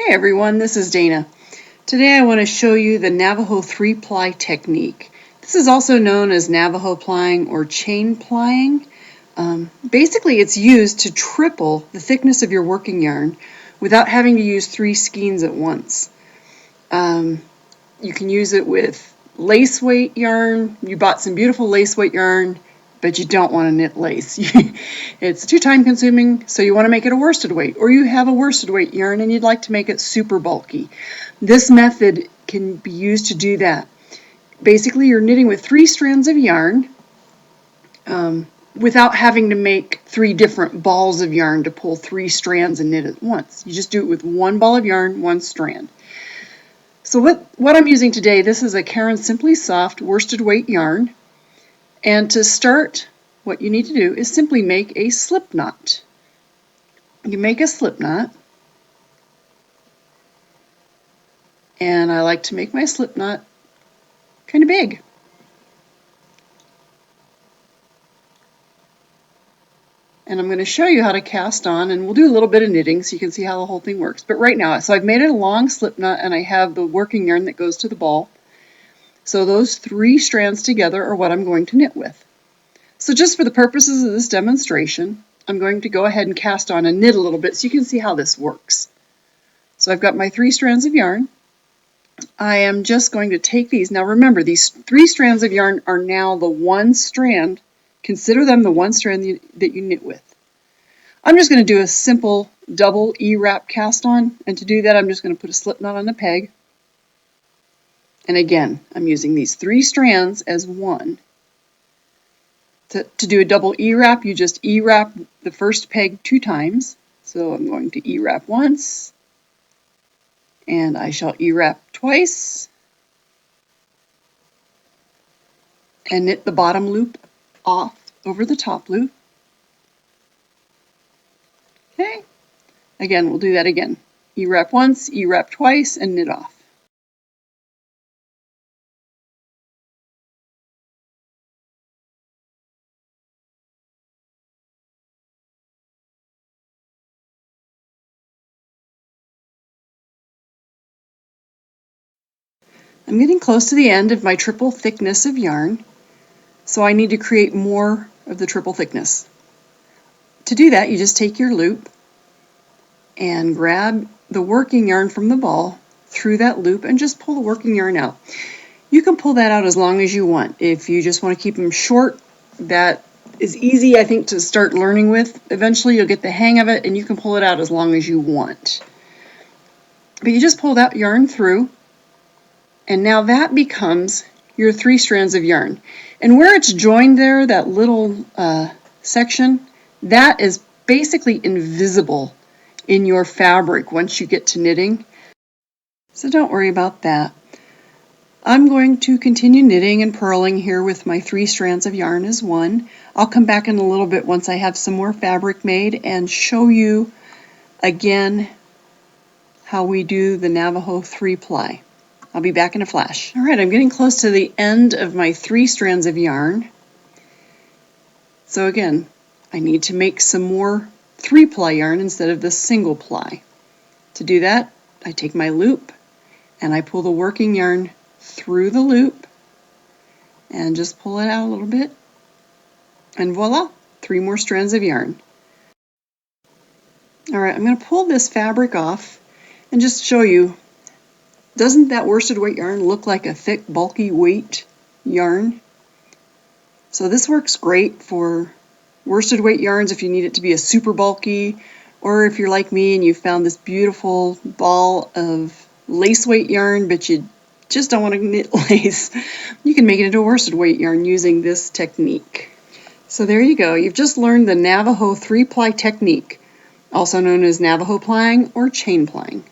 Hi everyone, this is Dana. Today I want to show you the Navajo 3-Ply technique. This is also known as Navajo plying or chain plying. Basically it's used to triple the thickness of your working yarn without having to use 3 skeins at once. You can use it with lace weight yarn. You bought some beautiful lace weight yarn, but you don't want to knit lace. It's too time consuming, so you want to make it a worsted weight, or you have a worsted weight yarn and you'd like to make it super bulky. This method can be used to do that. Basically, you're knitting with 3 strands of yarn without having to make 3 different balls of yarn to pull 3 strands and knit at once. You just do it with 1 ball of yarn, 1 strand. So what I'm using today, this is a Caron Simply Soft worsted weight yarn. And to start, what you need to do is simply make a slip knot. You make a slip knot, and I like to make my slip knot kind of big. And I'm going to show you how to cast on, and we'll do a little bit of knitting so you can see how the whole thing works. But right now, so I've made it a long slip knot, and I have the working yarn that goes to the ball. So those 3 strands together are what I'm going to knit with. So just for the purposes of this demonstration, I'm going to go ahead and cast on and knit a little bit so you can see how this works. So I've got my 3 strands of yarn. I am just going to take these. Now remember, these 3 strands of yarn are now the 1 strand. Consider them the 1 strand that you knit with. I'm just going to do a simple double E-wrap cast on, and to do that I'm just going to put a slip knot on the peg. And again, I'm using these 3 strands as 1. To do a double E-wrap, you just E-wrap the first peg 2 times. So I'm going to E-wrap once, and I shall E-wrap twice, and knit the bottom loop off over the top loop. Okay, again, we'll do that again. E-wrap once, E-wrap twice, and knit off. I'm getting close to the end of my triple thickness of yarn, so I need to create more of the triple thickness. To do that, you just take your loop and grab the working yarn from the ball through that loop and just pull the working yarn out. You can pull that out as long as you want. If you just want to keep them short, that is easy, I think, to start learning with. Eventually you'll get the hang of it and you can pull it out as long as you want. But you just pull that yarn through, and now that becomes your 3 strands of yarn. And where it's joined there, that little section, that is basically invisible in your fabric once you get to knitting. So don't worry about that. I'm going to continue knitting and purling here with my 3 strands of yarn as 1. I'll come back in a little bit once I have some more fabric made and show you again how we do the Navajo 3-Ply. I'll be back in a flash. All right, I'm getting close to the end of my 3 strands of yarn. So again, I need to make some more 3-ply yarn instead of the single ply. To do that, I take my loop and I pull the working yarn through the loop and just pull it out a little bit. And voila, 3 more strands of yarn. All right, I'm going to pull this fabric off and just show you. Doesn't that worsted weight yarn look like a thick, bulky weight yarn? So this works great for worsted weight yarns if you need it to be a super bulky, or if you're like me and you found this beautiful ball of lace weight yarn, but you just don't want to knit lace. You can make it into a worsted weight yarn using this technique. So there you go. You've just learned the Navajo 3-Ply technique, also known as Navajo plying or chain plying.